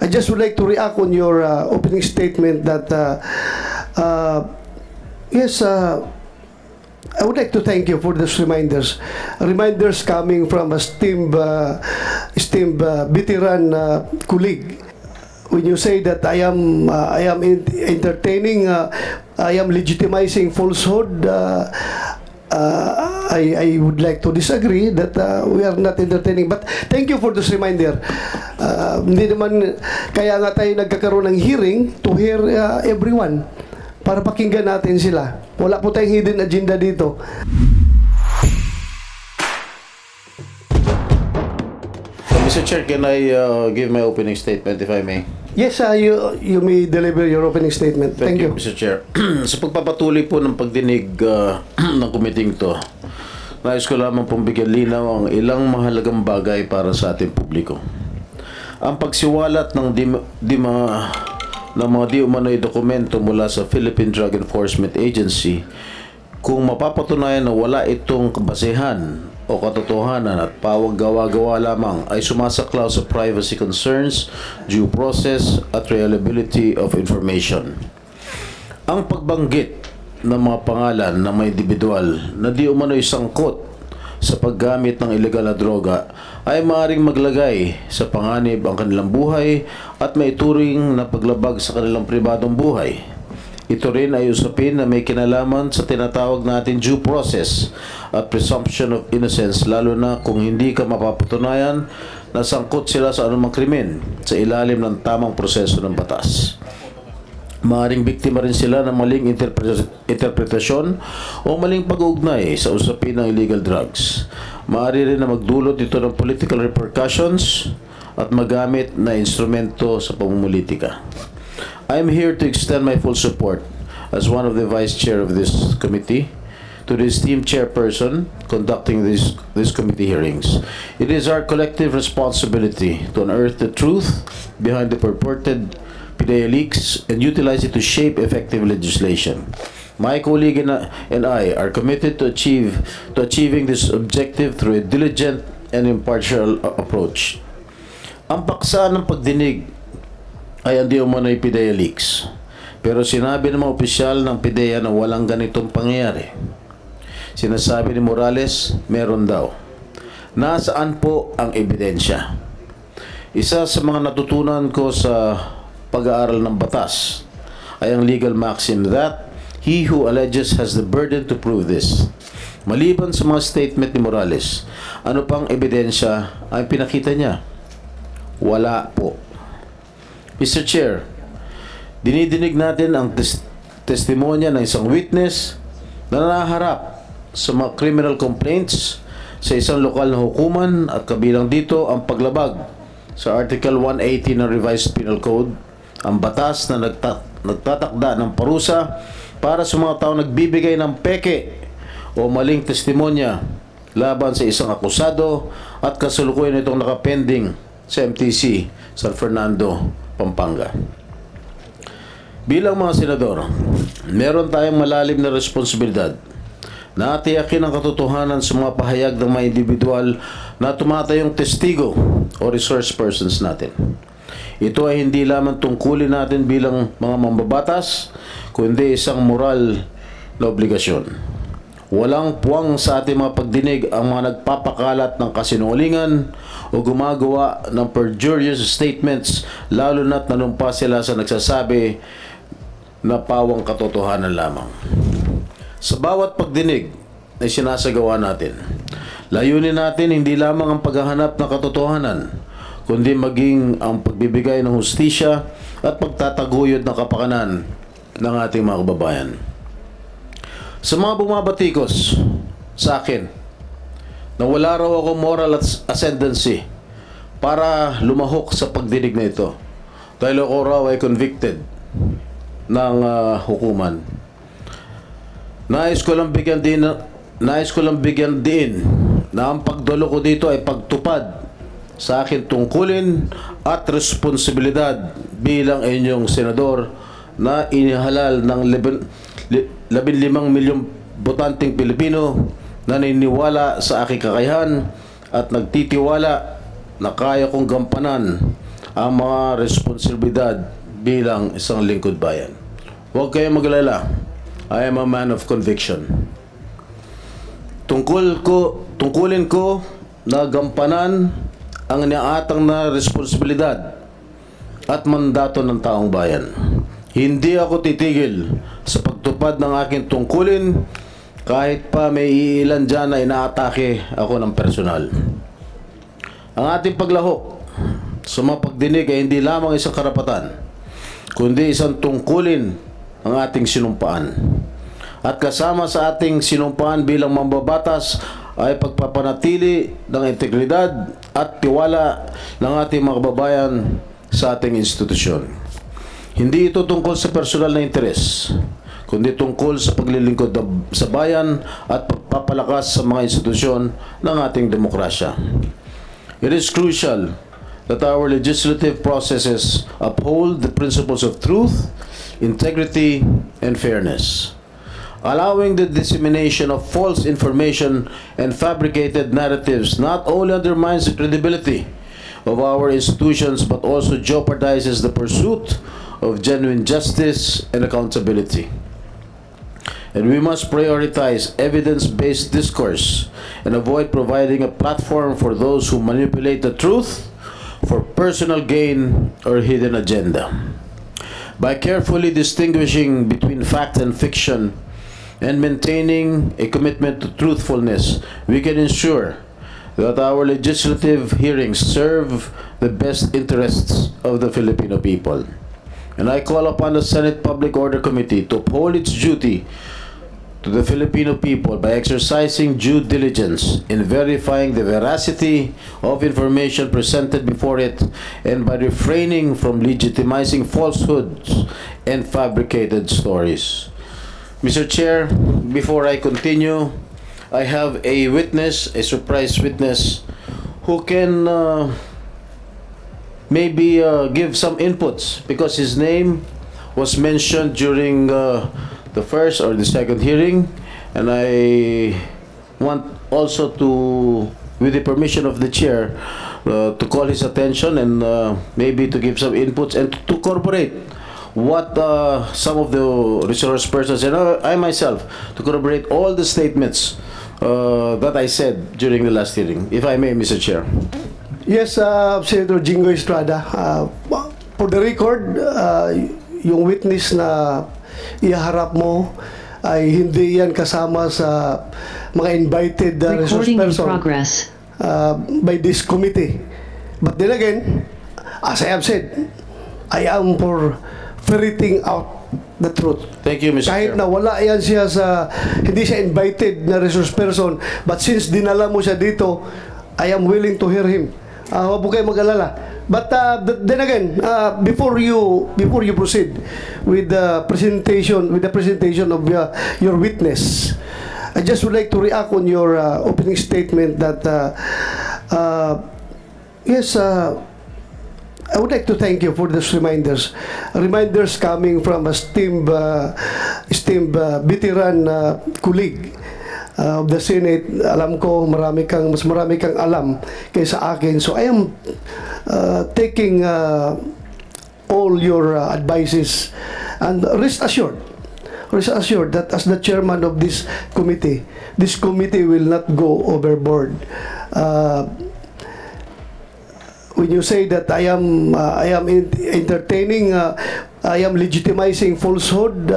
I just would like to react on your opening statement that yes, I would like to thank you for those reminders. Reminders coming from a esteemed veteran colleague. When you say that I am entertaining, I am legitimizing falsehood, I would like to disagree that we are not entertaining. But thank you for this reminder. Hindi naman, kaya nga tayo nagkakaroon ng hearing to hear everyone para pakinggan natin sila. Wala po tayong hidden agenda dito. Mr. Chair, can I give my opening statement if I may? Yes, you may deliver your opening statement. Thank you. Mr. Chair. Sa pagpapatuloy po ng pagdinig ng committee to, nais ko lamang pong bigyan linaw ang ilang mahalagang bagay para sa ating publiko. Ang pagsiwalat ng mga di umano'y dokumento mula sa Philippine Drug Enforcement Agency, kung mapapatunayan na wala itong kabasehan o katotohanan at pawag gawa-gawa lamang, ay sumasaklaw sa privacy concerns, due process at reliability of information. Ang pagbanggit ng mga pangalan ng mga individual na di umano'y sangkot sa paggamit ng ilegal na droga ay maaaring maglagay sa panganib ang kanilang buhay at maituring na paglabag sa kanilang pribadong buhay. Ito rin ay usapin na may kinalaman sa tinatawag natin due process at presumption of innocence, lalo na kung hindi ka mapapatunayan na sangkot sila sa anumang krimen sa ilalim ng tamang proseso ng batas. Maaaring biktima rin sila ng maling interpretasyon o maling pag-uugnay sa usapin ng illegal drugs. Maaari rin na magdulot ito ng political repercussions at magamit na instrumento sa pamumulitika. I am here to extend my full support as one of the vice chair of this committee to the esteemed chairperson conducting these committee hearings. It is our collective responsibility to unearth the truth behind the purported PDEA leaks and utilize it to shape effective legislation. My colleague and I are committed to achieving this objective through a diligent and impartial approach. Ang paksa ng pagdinig ay hindi umano'y PDEA leaks. Pero sinabi ng mga opisyal ng PDEA na walang ganitong pangyayari. Sinasabi ni Morales, meron daw. Nasaan po ang ebidensya? Isa sa mga natutunan ko sa pag-aaral ng batas ay ang legal maxim that he who alleges has the burden to prove this. Maliban sa mga statement ni Morales, ano pang ebidensya ay pinakita niya? Wala po. Mr. Chair, dinidinig natin ang testimonya ng isang witness na naharap sa mga criminal complaints sa isang lokal na hukuman at kabilang dito ang paglabag sa Article 180 ng Revised Penal Code, ang batas na nagtatakda ng parusa para sa mga tao nagbibigay ng peke o maling testimonya laban sa isang akusado at kasalukuyan itong nakapending sa MTC San Fernando, Pampanga. Bilang mga senador, meron tayong malalim na responsibilidad na atiyakin ang katotohanan sa mga pahayag ng mga individual na tumatayong testigo o resource persons natin. Ito ay hindi lamang tungkulin natin bilang mga mambabatas, kundi isang moral na obligasyon. Walang puwang sa ating mga pagdinig ang mga nagpapakalat ng kasinungalingan o gumagawa ng perjurious statements, lalo na't nanumpa sila sa nagsasabi na pawang katotohanan lamang. Sa bawat pagdinig na sinasagawa natin, layunin natin hindi lamang ang paghahanap ng katotohanan, kundi maging ang pagbibigay ng hustisya at pagtataguyod ng kapakanan ng ating mga kababayan. Sa mga bumabatikos sa akin na wala raw ako moral ascendancy para lumahok sa pagdinig na ito dahil ako raw ay convicted ng hukuman, nais ko lang bigyan din na ang pagdalo ko dito ay pagtupad sa akin tungkulin at responsibilidad bilang inyong senador na inihalal ng 15 milyong botanteng Pilipino na naniniwala sa aking kakayahan at nagtitiwala na kaya kong gampanan ang mga responsibilidad bilang isang lingkod bayan. Huwag kayong magalala. I am a man of conviction. Tungkulin ko na gampanan ang iniaatang na responsibilidad at mandato ng taong bayan. Hindi ako titigil sa pagtupad ng aking tungkulin kahit pa may iilan dyan na inaatake ako ng personal. Ang ating paglahok sa mga pagdinig ay hindi lamang isang karapatan, kundi isang tungkulin ang ating sinumpaan. At kasama sa ating sinumpaan bilang mambabatas ay pagpapanatili ng integridad at tiwala ng ating mga kababayan sa ating institusyon. Hindi ito tungkol sa personal na interes, kundi tungkol sa paglilingkod sa bayan at pagpapalakas sa mga institusyon ng ating demokrasya. It is crucial that our legislative processes uphold the principles of truth, integrity, and fairness. Allowing the dissemination of false information and fabricated narratives not only undermines the credibility of our institutions but also jeopardizes the pursuit of genuine justice and accountability. And we must prioritize evidence-based discourse and avoid providing a platform for those who manipulate the truth for personal gain or hidden agenda. By carefully distinguishing between fact and fiction and maintaining a commitment to truthfulness, we can ensure that our legislative hearings serve the best interests of the Filipino people. And I call upon the Senate Public Order Committee to uphold its duty to the Filipino people by exercising due diligence in verifying the veracity of information presented before it and by refraining from legitimizing falsehoods and fabricated stories. Mr. Chair, before I continue, I have a witness, a surprise witness, who can maybe give some inputs because his name was mentioned during the first or the second hearing, and I want also to, with the permission of the chair, to call his attention and maybe to give some inputs and to corroborate what some of the resource persons and I myself to corroborate all the statements that I said during the last hearing, if I may, Mr. Chair. Yes, Senator Jingo Estrada. For the record, yung witness na iharap mo ay hindi yan kasama sa mga invited resource person by this committee. But then again, as I have said, I am for ferreting out the truth. Thank you, Mr. Kahit Chair. na wala yan siya sa, hindi siya invited na resource person, but since dinala mo siya dito, I am willing to hear him. Huwag po kayo mag-alala. But then again, before you proceed with the presentation of your witness, I just would like to react on your opening statement that yes, I would like to thank you for these reminders. Reminders coming from a esteemed veteran colleague of the Senate. Alam ko mas marami kang alam kaysa akin. So I am taking all your advices, and rest assured that as the chairman of this committee will not go overboard. When you say that I am entertaining, I am legitimizing falsehood,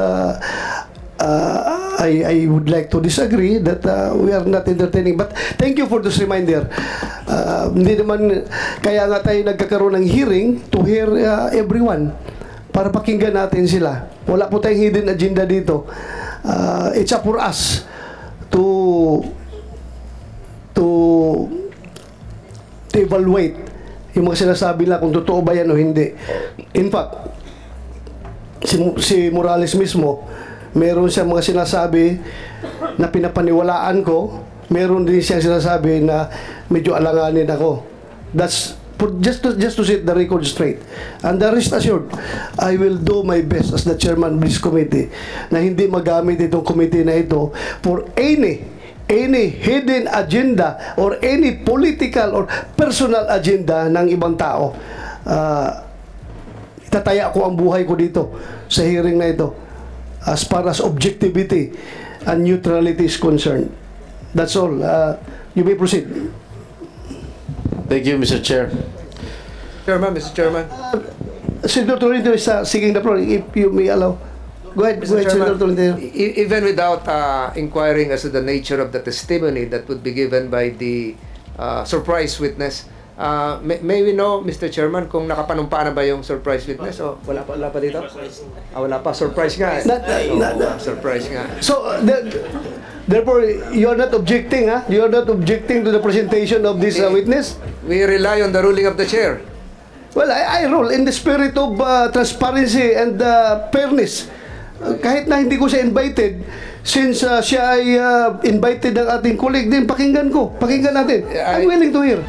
I would like to disagree that we are not entertaining. But thank you for this reminder. Hindi naman, kaya nga tayo nagkakaroon ng hearing to hear everyone, para pakinggan natin sila. Wala po tayong hidden agenda dito. It's up for us to evaluate yung mga sinasabi nila kung totoo ba yan o hindi. In fact, si Morales mismo, meron siyang mga sinasabi na pinapaniwalaan ko, meron din siyang sinasabi na medyo alanganin ako. That's just to set the record straight. And rest assured, I will do my best as the chairman of this committee na hindi magamit itong committee na ito for any hidden agenda or any political or personal agenda ng ibang tao. itataya ko ang buhay ko dito sa hearing na ito as far as objectivity and neutrality is concerned. That's all. You may proceed. Thank you, Mr. Chair. Chairman, Mr. Chairman. Senator Tolentino is seeking the floor, if you may allow. Go ahead, Mr. Senator Tolentino. Even without inquiring as to the nature of the testimony that would be given by the surprise witness, may we know, Mr. Chairman, kung nakapanumpa na ba yung surprise witness? O wala pa dito? Wala pa. Surprise nga. Surprise nga. So, therefore, you are not objecting, huh? You are not objecting to the presentation of this witness? We rely on the ruling of the chair. Well, I rule in the spirit of transparency and fairness. Kahit na hindi ko siya invited, since siya ay invited ng ating colleague, din pakinggan ko. Pakinggan natin. I'm willing to hear.